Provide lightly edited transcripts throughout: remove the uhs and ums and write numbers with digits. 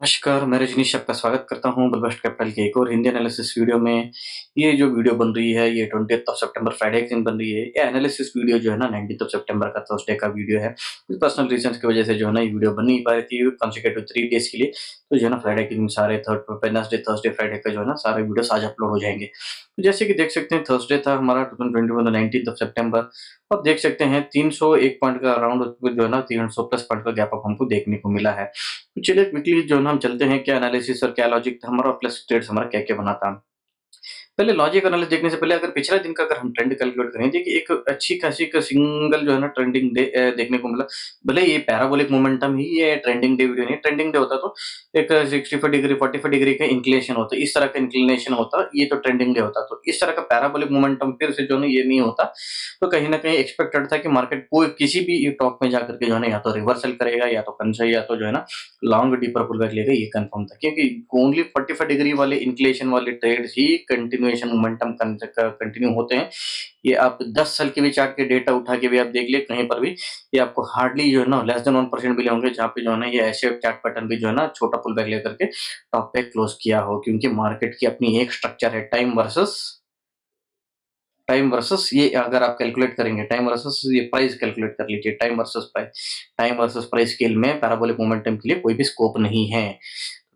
नमस्कार, मैं रजनीश आपका स्वागत करता हूँ बुलबस्ट कैपिटल के एक और हिंदी एनालिसिस वीडियो में। ये जो वीडियो बन रही है ये 20th ऑफ सितंबर फ्राइडे के दिन बन रही है। ये एनालिसिस वीडियो जो है ना 19th ऑफ सितंबर का थर्सडे का वीडियो है। कुछ पर्सनल रीजंस की वजह से जो है ना ये वीडियो बन नहीं पा रही थी कंसेक्यूटिव 3 डेज़ के लिए। तो जो है ना फ्राइडे के दिन सारे वेडनेसडे, थर्सडे, फ्राइडे का जो है ना सारे वीडियोस आज अपलोड हो जाएँगे। तो जैसे कि देख सकते हैं थर्सडे था हमारा 2021 19th ऑफ सितंबर। अब देख सकते हैं 301 पॉइंट का अराउंड जो है ना 300 प्लस पॉइंट का गैप अप हमको देखने को मिला है। तो चलिए क्विकली जो है ना हम चलते हैं क्या एनालिसिस और क्या लॉजिक था हमारा प्लस ट्रेड्स हमारा क्या-क्या बना था। पहले लॉजिक एनालिसिस देखने से पहले अगर पिछले दिन का अगर हम ट्रेंड कैलकुलेट करें, देखिए एक अच्छी खासी एक सिंगल जो है ना ट्रेंडिंग डे देखने को मिला। भले ये पैराबोलिक मोमेंटम ही ये ट्रेंडिंग डे वीडियो नहीं, ट्रेंडिंग डे होता तो एक 65 डिग्री 45 डिग्री का इंक्लिनेशन होता, इस तरह का इंक्लिनेशन होता, ये तो ट्रेंडिंग डे होता। तो इस तरह का पैराबोलिक मोमेंटम फिर से जो है ना ये नहीं होता। तो कहीं न कहीं एक्सपेक्टेड था कि मार्केट कोई किसी भी टॉप में जाकर के जो है ना या तो रिवर्सल करेगा या तो कंसोल या तो जो है ना लॉन्ग डीपर पुलबैक लेगा, ये कंफर्म था क्योंकि ओनली 45 डिग्री वाले इंक्लिनेशन वाले ट्रेड्स ही कंटिन्यूएशन मोमेंटम कंटिन्यू होते हैं। ये आप 10 साल के भी चार्ट के डेटा उठा के भी आप देख ले कहीं पर भी, ये आपको हार्डली जो है ना लेस देन 1% मिले होंगे जहाँ पे जो है ना ये ऐसे चार्ट पैटर्न भी जो है ना छोटा पुलबैक लेकर के टॉप पे क्लोज किया हो, क्योंकि मार्केट की अपनी एक स्ट्रक्चर है टाइम वर्सेस ये अगर आप कैलकुलेट करेंगे टाइम वर्सेस ये प्राइस कैलकुलेट कर लीजिए टाइम वर्सेस प्राइस स्केल में पैराबोलिक मोमेंटम के लिए कोई भी स्कोप नहीं है।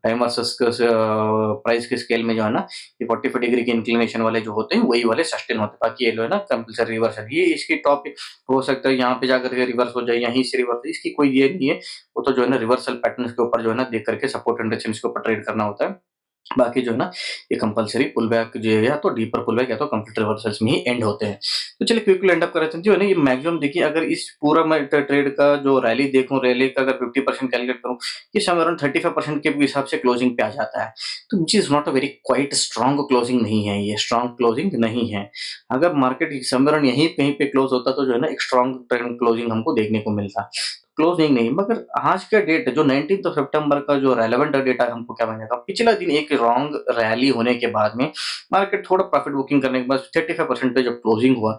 टाइम वर्सेस प्राइस के स्केल में जो है ना ये 45 डिग्री के इंक्लिनेशन वाले जो होते हैं वही वाले सस्टेन होते हैं, बाकी ये जो है ना कंपल्सरी रिवर्सल ये इसकी टॉप हो सकता है यहाँ पे जाकर के रिवर्स हो जाए, यहीं से रिवर्स, इसकी कोई ये नहीं है। वो तो जो है ना रिवर्सल पैटर्न के ऊपर जो है ना देख करके सपोर्ट एंड रेजिस्टेंस के ऊपर ट्रेड करना होता है। बाकी जो है ना ये कंपल्सरी पुलबैक जो है या तो डीपर पुलबैक या तो कंप्लीट रिवर्सल्स में ही एंड होते हैं। तो चलिए क्विकली एंड अप कर देते हैं। जो है ना ये मैक्सिमम देखिए अगर इस पूरा मैं ट्रेड का जो रैली देखूं, रैली का अगर 50% कैलकुलेट करूं, ये समवेयर अराउंड 35% के हिसाब से क्लोजिंग पे आ जाता है। तो which is not a very quite strong closing नहीं है, ये स्ट्रांग क्लोजिंग नहीं है। अगर मार्केट समवेयर अराउंड यहीं कहीं पे क्लोज होता तो जो है ना एक स्ट्रांग ट्रेंड क्लोजिंग हमको देखने को मिलता। क्लोजिंग नहीं, मगर आज का डेट जो 19th ऑफ सितंबर का जो रेलेवेंट डेटा हमको क्या बनेगा, पिछला दिन एक लॉन्ग रैली होने के बाद में मार्केट थोड़ा प्रॉफिट बुकिंग करने के बाद 35% पे जब क्लोजिंग हुआ,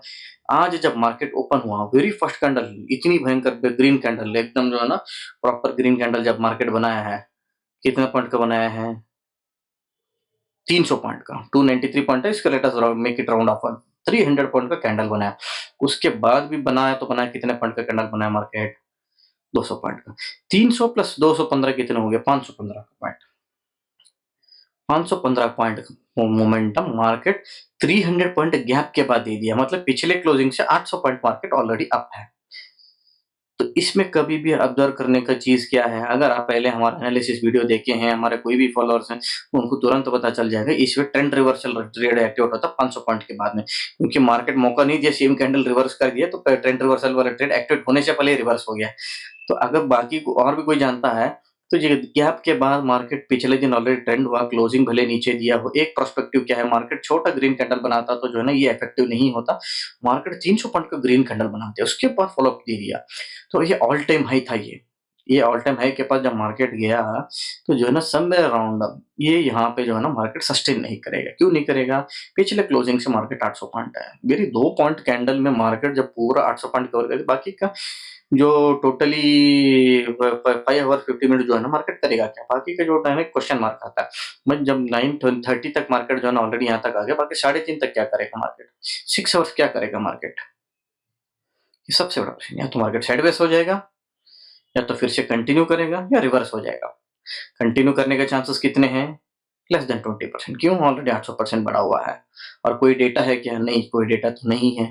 आज जब मार्केट ओपन हुआ वेरी फर्स्ट कैंडल इतनी भयंकर ग्रीन कैंडल एकदम जो है ना प्रॉपर ग्रीन कैंडल जब मार्केट बनाया है, कितने पॉइंट का बनाया है, 300 पॉइंट का, 293 पॉइंट है, इसका let us make it round of 300 point का कैंडल बनाया। उसके बाद भी बनाया तो बनाया कितने पॉइंट का कैंडल बनाया मार्केट, 200 पॉइंट का। 300 प्लस 215 कितने हो गए, 515 का पॉइंट, 515 पॉइंट का मोमेंटम मार्केट 300 पॉइंट गैप के बाद दे दिया, मतलब पिछले क्लोजिंग से 800 पॉइंट मार्केट ऑलरेडी अप है। तो इसमें कभी भी ऑब्जर्व करने का चीज क्या है, अगर आप पहले हमारा एनालिसिस वीडियो देखे हैं, हमारे कोई भी फॉलोअर्स हैं, तो उनको तुरंत पता चल जाएगा इसमें ट्रेंड रिवर्सल ट्रेड एक्टिवेट होता है 500 पॉइंट के बाद में, क्योंकि मार्केट मौका नहीं दिया, सेम कैंडल रिवर्स कर दिया तो ट्रेंड रिवर्सल वाला ट्रेड एक्टिवेट होने से पहले रिवर्स हो गया। तो अगर बाकी को और भी कोई जानता है तो ये गैप के बाद मार्केट पिछले दिन ऑलरेडी ट्रेंड हुआ, क्लोजिंग भले नीचे दिया हो, एक पर्सपेक्टिव क्या है, मार्केट छोटा ग्रीन कैंडल बनाता तो जो है ना ये इफेक्टिव नहीं होता। मार्केट 300 पॉइंट का ग्रीन कैंडल बनाते हैं, उसके बाद फॉलोअप दे दिया। तो ये ऑल टाइम हाई था, ये ऑल टाइम हाई के पास जब मार्केट गया तो जो है ना समवेयर अराउंड ये यहाँ पे जो है ना मार्केट सस्टेन नहीं करेगा। क्यों नहीं करेगा, पिछले क्लोजिंग से मार्केट 800 पॉइंट है, मेरी 2 पॉइंट कैंडल में मार्केट जब पूरा 800 पॉइंट कवर करे, बाकी का जो टोटली 5 आवर 50 मिनट जो है ना मार्केट करेगा क्या, बाकी का जो टाइम है क्वेश्चन मार्क आता है। मैं जब 9:30 तक मार्केट जो है ना ऑलरेडी यहाँ तक आ गया, बाकी 3:30 तक क्या करेगा मार्केट, 6 आवर्स क्या करेगा मार्केट, ये सबसे बड़ा प्रश्न। या तो मार्केट साइडवेज हो जाएगा या तो फिर से कंटिन्यू करेगा या रिवर्स हो जाएगा। कंटिन्यू करने के चांसेस कितने हैं, लेस देन 20%। क्यों, ऑलरेडी 800% बढ़ा हुआ है। और कोई डेटा है क्या, नहीं कोई डेटा तो नहीं है।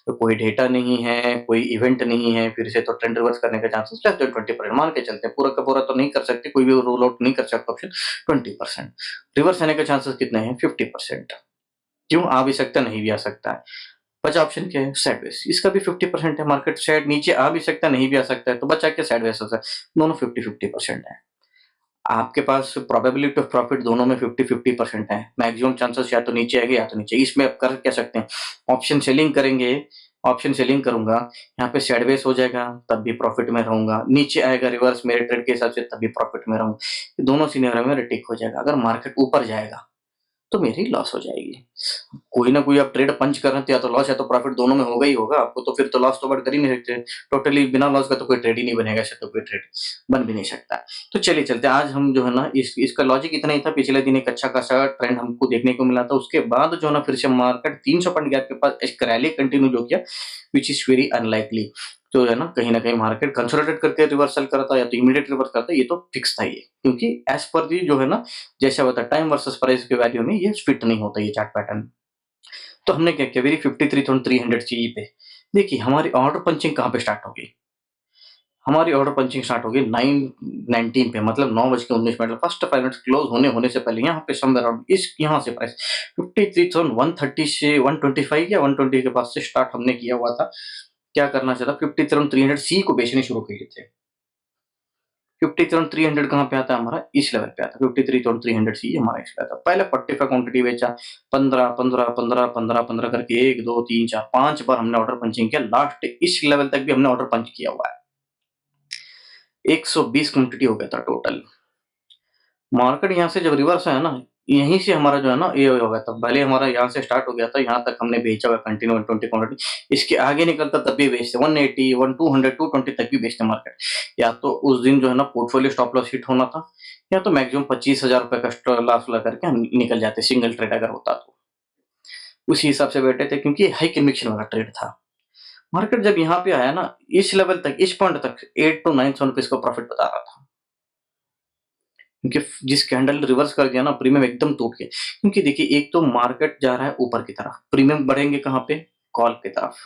तो कोई डेटा नहीं है, कोई इवेंट नहीं है, फिर से तो ट्रेंड रिवर्स करने के चांसेस लेस देन 20% मान के चलते हैं। पूरा का पूरा तो नहीं कर सकते, कोई भी रूल आउट नहीं कर सकता ऑप्शन, 20%। रिवर्स आने के चांसेस कितने हैं, 50%। क्यों, आ भी सकता है नहीं भी आ सकता है। बचा ऑप्शन क्या है, साइडवेज, इसका भी 50% है। मार्केट साइड नीचे आ भी सकता है नहीं भी आ सकता है, तो बचा क्या, साइडवेज होता है। दोनों 50-50% है। आपके पास प्रोबेबिलिटी ऑफ प्रॉफिट दोनों में 50-50% है। मैक्सिमम चांसेस या तो नीचे आएंगे या तो नीचे। इसमें आप कर क्या सकते हैं, ऑप्शन सेलिंग करेंगे, ऑप्शन सेलिंग करूंगा, यहाँ पे साइडवेज हो जाएगा तब भी प्रॉफिट में रहूंगा, नीचे आएगा रिवर्स मेरे ट्रेड के हिसाब से तब भी प्रॉफिट में रहूंगा। दोनों सिनेरियो में टिक हो जाएगा। अगर मार्केट ऊपर जाएगा तो मेरी लॉस हो जाएगी। कोई ना कोई आप ट्रेड पंच कर रहे हैं तो या तो लॉस या तो प्रॉफिट दोनों में होगा ही होगा आपको, तो फिर तो लॉस तो अवॉइड कर ही नहीं सकते। टोटली बिना लॉस का तो कोई ट्रेड ही नहीं बनेगा, ऐसे तो कोई ट्रेड बन भी नहीं सकता। तो चलिए चलते हैं, आज हम जो है ना इसका लॉजिक इतना ही था। पिछले दिन एक अच्छा खासा ट्रेंड हमको देखने को मिला था, उसके बाद जो है ना फिर से मार्केट 300 पॉइंट गैप के पास एक रैली कंटिन्यू जो किया, विच इज वेरी अनलाइकली। तो है ना कहीं न कहीं मार्केट कंसोलिडेट करके रिवर्सल करता या तो इमीडिएट रिवर्स करता, ये तो फिक्स था ये। क्योंकि एज़ पर दी जो है ना, जैसे होता है टाइम वर्सेस प्राइस के वैल्यू में ये फिट नहीं होता ये चार्ट पैटर्न। तो हमने क्या किया, वेरी 53,300 सीई पे देखिए हमारी ऑर्डर पंचिंग कहाँ पे स्टार्ट होगी। हमारी ऑर्डर पंचिंग स्टार्ट होगी 9:19 पे, मतलब 9:19 फर्स्ट 5 मिनट्स क्लोज होने से पहले यहाँ पे समवेयर अराउंड इस यहाँ से प्राइस 53,130 से 125 या 120 के पास से स्टार्ट हमने किया हुआ था। क्या करना चाहा था, 53,300 सी को बेचने शुरू किए थे। 53,300 कहाँ पे आता है हमारा, इस लेवल पे आता है। 53,300 सी हमारा इस पे आता है। पहले 45 क्वांटिटी बेचा, 15 15 15 15 15 करके 1 2 3 4 5 बार हमने ऑर्डर पंचिंग किया। लास्ट इस लेवल तक भी हमने ऑर्डर पंच किया हुआ है। 120 क्वांटिटी हो गया था टोटल। मार्केट यहाँ से जब रिवर्स आया ना, यहीं से हमारा जो है ना ये हो गया था। भले हमारा यहाँ से स्टार्ट हो गया था, यहाँ तक हमने बेचा हुआ कंटिन्यू 120 क्वांटिटी। इसके आगे निकलता तब भी बेचते 180 1 200 220 तक भी बेचते मार्केट। या तो उस दिन जो है ना पोर्टफोलियो स्टॉप लॉस हिट होना था, या तो मैक्सिमम 25,000 रुपए का स्टॉप लॉस लगा करके हम निकल जाते, सिंगल ट्रेड अगर होता तो। उसी हिसाब से बैठे थे क्योंकि हाई कन्विक्शन वाला ट्रेड था। मार्केट जब यहाँ पे आया ना, इस लेवल तक, इस पॉइंट तक 8 to 9 सौ रुपीज का प्रॉफिट बता रहा था। क्योंकि जिस कैंडल रिवर्स कर गया ना, प्रीमियम एकदम टूट गया। क्योंकि देखिए एक तो मार्केट जा रहा है ऊपर की तरफ, प्रीमियम बढ़ेंगे कहाँ पे, कॉल की तरफ।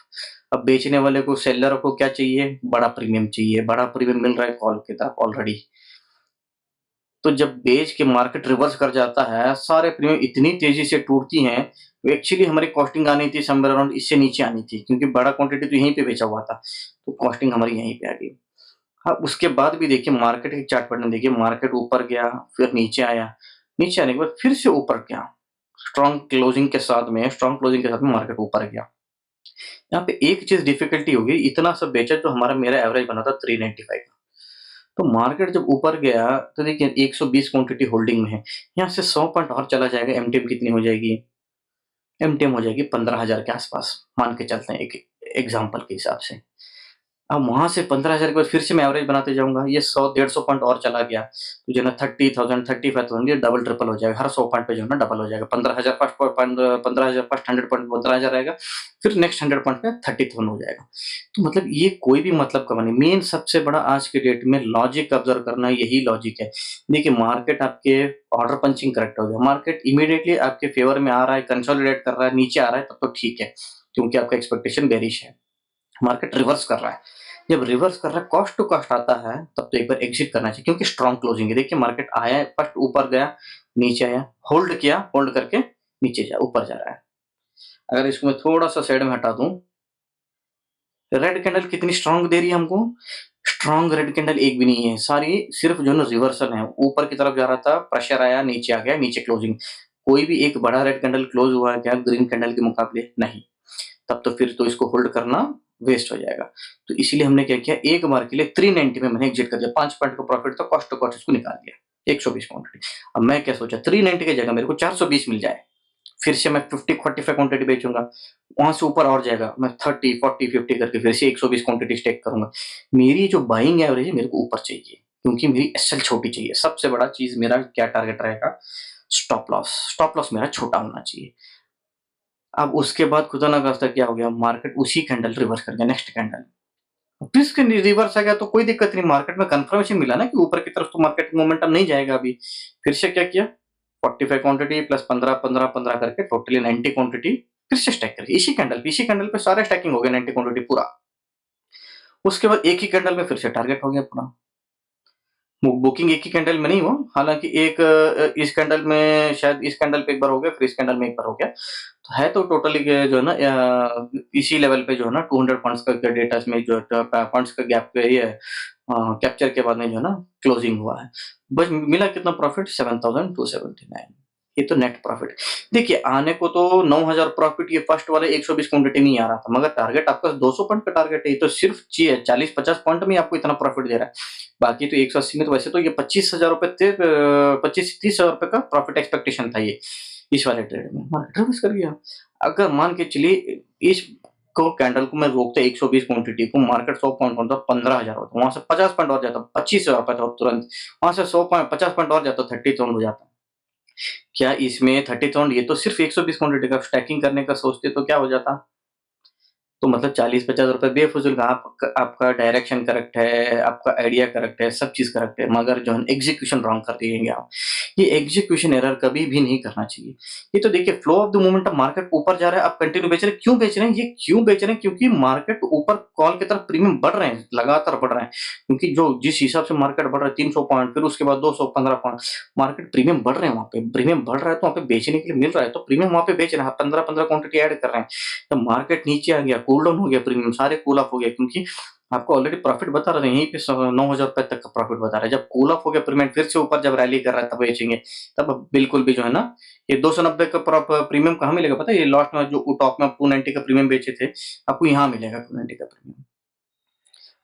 अब बेचने वाले को, सेलर को क्या चाहिए, बड़ा प्रीमियम चाहिए। बड़ा प्रीमियम मिल रहा है कॉल की तरफ ऑलरेडी। तो जब बेच के मार्केट रिवर्स कर जाता है, सारे प्रीमियम इतनी तेजी से टूटती हैं। एक्चुअली हमारी कॉस्टिंग आनी थी समवेयर अराउंड इससे नीचे आनी थी, क्योंकि बड़ा क्वांटिटी तो यहीं पे बेचा हुआ था, तो कॉस्टिंग हमारी यहीं पे आ गई। हाँ, उसके बाद भी देखिए मार्केट के चार्ट पैटर्न देखिए, मार्केट ऊपर गया, फिर नीचे आया, नीचे आने के बाद फिर से ऊपर गया। स्ट्रॉन्ग क्लोजिंग के साथ में मार्केट ऊपर गया। यहाँ पे एक चीज डिफिकल्टी होगी, इतना सब बेचा तो मेरा एवरेज बना था 395 का। तो मार्केट जब ऊपर गया तो देखिए 120 क्वांटिटी होल्डिंग में है। यहाँ से 100 पॉइंट और चला जाएगा, एमटीएम कितनी हो जाएगी, एमटीएम हो जाएगी 15,000 के आसपास, मान के चलते हैं एक एग्जाम्पल के हिसाब से। अब वहाँ से 15,000 के बाद फिर से मैं एवरेज बनाते जाऊँगा, ये 100-150 पॉइंट और चला गया, तो जो है ना 30,000 35,000 ये डबल ट्रिपल हो जाएगा। हर 100 पॉइंट पे जो है ना डबल हो जाएगा। 15,000 फर्स्ट पॉइंट, 15,000 फर्स्ट 100 पॉइंट 15,000 रहेगा, फिर नेक्स्ट 100 पॉइंट पे 30,000 हो जाएगा। तो मतलब ये कोई भी मतलब का नहीं। मेन सबसे बड़ा आज के डेट में लॉजिक ऑब्जर्व करना, यही लॉजिक है। देखिए मार्केट आपके ऑर्डर पंचिंग करेक्ट हो गया, मार्केट इमीडिएटली आपके फेवर में आ रहा है, कंसोलिडेट कर रहा है, नीचे आ रहा है, तब तो ठीक है, क्योंकि आपका एक्सपेक्टेशन बेरिश है। मार्केट रिवर्स कर रहा है, जब रिवर्स कर रहा है, कॉस्ट टू कॉस्ट आता है, तब तो एक बार एग्जिट करना चाहिए, क्योंकि स्ट्रॉन्ग क्लोजिंग है। देखिए मार्केट आया है, फर्स्ट ऊपर गया, नीचे आया, होल्ड किया, होल्ड करके नीचे जा ऊपर जा रहा है। अगर इसको मैं थोड़ा सा साइड में हटा दूं, रेड कैंडल कितनी स्ट्रॉन्ग दे रही है हमको, स्ट्रॉन्ग रेड कैंडल एक भी नहीं है, सारी सिर्फ जो है रिवर्सल है। ऊपर की तरफ जा रहा था, प्रेशर आया, नीचे आ गया, नीचे क्लोजिंग। कोई भी एक बड़ा रेड कैंडल क्लोज हुआ है क्या ग्रीन कैंडल के मुकाबले, नहीं। तब तो फिर तो इसको होल्ड करना वेस्ट हो जाएगा। तो इसीलिए हमने क्या किया, एक बार के लिए 390 में मैंने एग्जिट कर दिया। 5 पॉइंट का प्रॉफिट था, कॉस्ट टू कॉस्ट इसको निकाल दिया 120 क्वांटिटी। अब मैं क्या सोचा, 390 की जगह मेरे को 420 मिल जाए, फिर से मैं 50-45 क्वांटिटी बेचूंगा, वहां से ऊपर और जाएगा, मैं 30-40-50 करके फिर से 120 क्वांटिटी स्टेक करूंगा। मेरी जो बाइंग एवरेज है मेरे को ऊपर चाहिए, क्योंकि मेरी एसएल छोटी चाहिए। सबसे बड़ा चीज मेरा क्या टारगेट रहेगा, स्टॉप लॉस। स्टॉप लॉस मेरा छोटा होना चाहिए। अब उसके बाद खुदा ना खास्ता क्या हो गया, मार्केट उसी कैंडल रिवर्स कर गया, नेक्स्ट कैंडल फिर रिवर्स आ गया, तो कोई दिक्कत नहीं, मार्केट में कंफर्मेशन मिला ना कि ऊपर की तरफ तो मार्केट मोमेंटम नहीं जाएगा अभी। फिर से क्या किया, 45 क्वांटिटी प्लस 15 15 15 करके टोटली 90 क्वांटिटी फिर से स्टैक करी इसी कैंडल पे सारे स्टैकिंग हो गया 90 क्वांटिटी पूरा। उसके बाद एक ही कैंडल में फिर से टारगेट हो गया पूरा। बुकिंग एक ही कैंडल में नहीं हुआ, हालांकि एक इस कैंडल में, शायद इस कैंडल पे एक बार हो गया, फिर इस कैंडल में एक बार हो गया, तो है तो टोटली जो है ना इसी लेवल पे जो है ना 200 पॉइंट्स का डेटा में जो पॉइंट्स का गैप पे ये कैप्चर के बाद में जो है ना क्लोजिंग हुआ है। बस मिला कितना प्रॉफिट, 7,279। ये तो नेट प्रॉफिट। देखिए आने को तो 9,000 प्रॉफिट ये फर्स्ट वाले 120 क्वांटिटी नहीं आ रहा था, मगर टारगेट आपका 200 पॉइंट का टारगेट है, तो सिर्फ 40-50 पॉइंट में आपको इतना प्रॉफिट दे रहा है। बाकी तो 180 में, तो वैसे तो ये 25,000 रुपए थे, 25-30,000 रुपए का प्रॉफिट एक्सपेक्टेशन था ये। इस वाले ट्रेड में, मार्केट रिवर्स कर गया। अगर मान के चलिए इस को कैंडल को मैं रोकता 120 क्वांटिटी को, मार्केट 100 पॉइंट होता 15,000 होता, वहां से 50 पॉइंट और जाता 25,000 रुपए था तुरंत, वहां से 100 पॉइंट 50 पॉइंट और जाता 30,000 हो जाता। क्या इसमें 30,000, ये तो सिर्फ 120 क्वांटिटी का स्टैकिंग करने का सोचते तो क्या हो जाता, तो मतलब 40-50 रुपए बेफिजूल का। आपका डायरेक्शन करेक्ट है, आपका आइडिया करेक्ट है, सब चीज करेक्ट है, मगर जो है एग्जीक्यूशन रॉन्ग कर दिएंगे आप। ये एग्जीक्यूशन एरर कभी भी नहीं करना चाहिए। ये तो देखिए flow of the momentum, market ऊपर जा रहा है, आप कंटिन्यू बेच रहे हैं, क्यों बेच रहे हैं, ये क्यों बेच रहे हैं, क्योंकि मार्केट ऊपर कॉल की तरफ प्रीमियम बढ़ रहे हैं, लगातार बढ़ रहे हैं। क्योंकि जो जिस हिसाब से मार्केट बढ़ रहा है 300 पॉइंट, फिर उसके बाद 215 पॉइंट, मार्केट प्रीमियम बढ़ रहे हैं, वहां पे प्रीमियम बढ़ रहा है तो वहां पे बेचने के लिए मिल रहा है, तो प्रीमियम वहां पे बेच रहे हैं, 15-15 क्वांटिटी ऐड कर रहे हैं। तो मार्केट नीचे आ गया, कूल डाउन हो गया, प्रीमियम सारे कूल ऑफ हो गए, क्योंकि आपको ऑलरेडी प्रॉफिट बता रहे हैं, यहीं पे 9,000 रुपए तक का प्रॉफिट बता रहा है। जब कूल ऑफ हो गया प्रीमियम, फिर से ऊपर जब रैली कर रहा है तब बेचेंगे, तब बिल्कुल भी जो है ना, ये 290 का प्रीमियम कहाँ मिलेगा पता है, ये लास्ट में जो टॉप में 290 का प्रीमियम बेचे थे, आपको यहाँ मिलेगा 290 का प्रीमियम।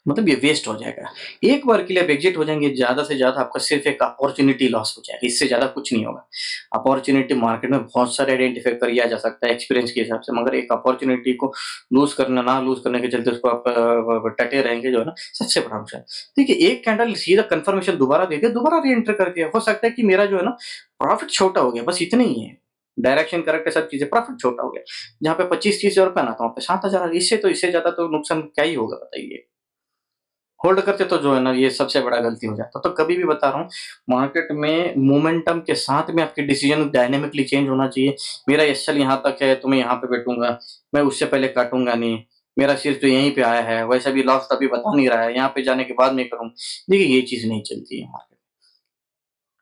मतलब ये वेस्ट हो जाएगा। एक बार के लिए आप एग्जिट हो जाएंगे, ज़्यादा से ज़्यादा आपका सिर्फ एक अपॉर्च्युनिटी लॉस हो जाएगा, इससे ज़्यादा कुछ नहीं होगा। अपॉर्च्युनिटी मार्केट में बहुत सारे आइडेंटिफाई किया जा सकता है एक्सपीरियंस के हिसाब से, मगर एक अपॉर्च्युनिटी को ना लूज़ करने के चलते उसको आप डटे रहेंगे जो है ना, सबसे बड़ा नुकसान। देखिए एक कैंडल सीधा कन्फर्मेशन दोबारा दे दिया, दोबारा री-एंटर कर दिया, हो सकता है कि मेरा जो है ना प्रॉफिट छोटा हो गया, बस इतना ही है। डायरेक्शन करेक्ट है, सब चीज़ें, प्रॉफिट छोटा हो गया। जहाँ पे 25-30 हज़ार रुपए ना था, वहाँ पे 7,000, इससे ज़्यादा तो नुकसान क्या ही होगा बताइए। होल्ड करते तो जो है ना ये सबसे बड़ा गलती हो जाता। तो कभी भी बता रहा हूँ, मार्केट में मोमेंटम के साथ में आपके डिसीजन डायनामिकली चेंज होना चाहिए। मेरा एसएल यहाँ तक है तो मैं यहाँ पे बैठूंगा, मैं उससे पहले काटूंगा नहीं, मेरा शीर्ष तो यहीं पे आया है, वैसे भी लॉस तभी बता नहीं रहा है, यहाँ पे जाने के बाद में करूँ। देखिए ये चीज नहीं चलती है मार्केट,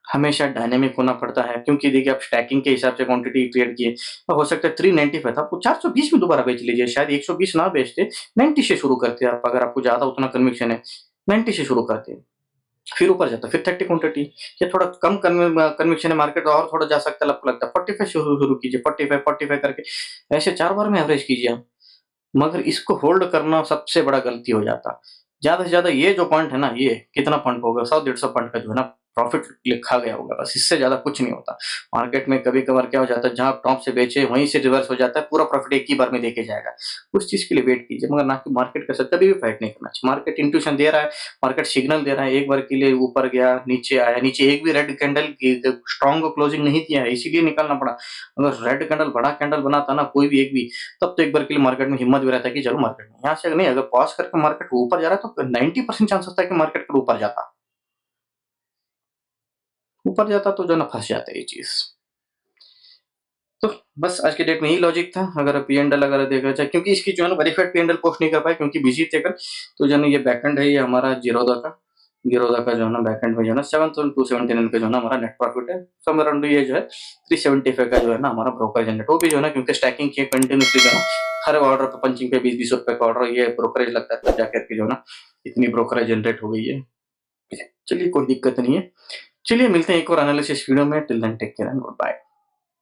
हमेशा डायनामिक होना पड़ता है, क्योंकि देखिए आप स्टैकिंग के हिसाब से क्वांटिटी ट्रेड किए, तो हो सकता है 395 था, आपको 420 में दोबारा बेच लीजिए, शायद 120 ना बेचते, 90 से शुरू करते आप, अगर आपको ज्यादा उतना कन्विक्शन है, 90 से शुरू करते, फिर ऊपर जाता, फिर 30 क्वांटिटी, या थोड़ा कम कन्विक्शन है मार्केट और थोड़ा जा सकता है, आपको लगता है 45 से शुरू कीजिए, 45 करके ऐसे 4 बार में एवरेज कीजिए आप। मगर इसको होल्ड करना सबसे बड़ा गलती हो जाता। ज़्यादा से ज़्यादा ये जो पॉइंट है ना, ये कितना पॉइंट होगा, 100-150 पॉइंट का जो है ना प्रॉफिट लिखा गया होगा, बस इससे ज़्यादा कुछ नहीं होता। मार्केट में कभी-कभार क्या हो जाता है, जहाँ आप टॉप से बेचे वहीं से रिवर्स हो जाता है, पूरा प्रॉफिट एक ही बार में देके जाएगा। उस चीज़ के लिए वेट कीजिए, मगर ना कि मार्केट के साथ कभी भी फाइट नहीं करना चाहिए। मार्केट इंट्यूशन दे रहा है, मार्केट सिग्नल दे रहा है, एक बार के लिए ऊपर गया, नीचे आया, नीचे एक भी रेड कैंडल की स्ट्रॉन्ग क्लोजिंग नहीं किया है, इसीलिए निकालना पड़ा। अगर रेड कैंडल बड़ा कैंडल बनाता ना कोई भी एक भी, तब तो एक बार के लिए मार्केट में हिम्मत भी रहता है कि चलो मार्केट में यहाँ से, अगर नहीं, अगर पॉज करके मार्केट ऊपर जा रहा है तो 90% चांस होता है कि मार्केट फिर ऊपर जाता तो जो है ना फंस जाता है ये चीज। तो बस आज के डेट में यही लॉजिक था। अगर पी&एल अगर देखा जाए, क्योंकि इसकी जो है ना वेरीफाइड पी&एल पोस्ट नहीं कर पाए क्योंकि बिजी थे कल, तो जो है ना ये बैकएंड है, ये हमारा जीरोधा का जो है ना बैकएंड में जो है ना 7,279 का जो है ना हमारा नेट प्रॉफिट है। समवेयर अराउंड ये जो है 375 का जो है ना हमारा ब्रोकर जनरेट, वो भी जो है ना क्योंकि स्टैकिंग किए कंटिन्यूसली जो है ना, हर ऑर्डर पे पंचिंग पे 20-20 रुपए का ऑर्डर, ये ब्रोकरेज लगता है, तब जाकर के जो है ना इतनी ब्रोकरेज जनरेट हो गई है। चलिए कोई दिक्कत नहीं है। चलिए मिलते हैं एक और एनालिसिस वीडियो में, till then take care and good bye.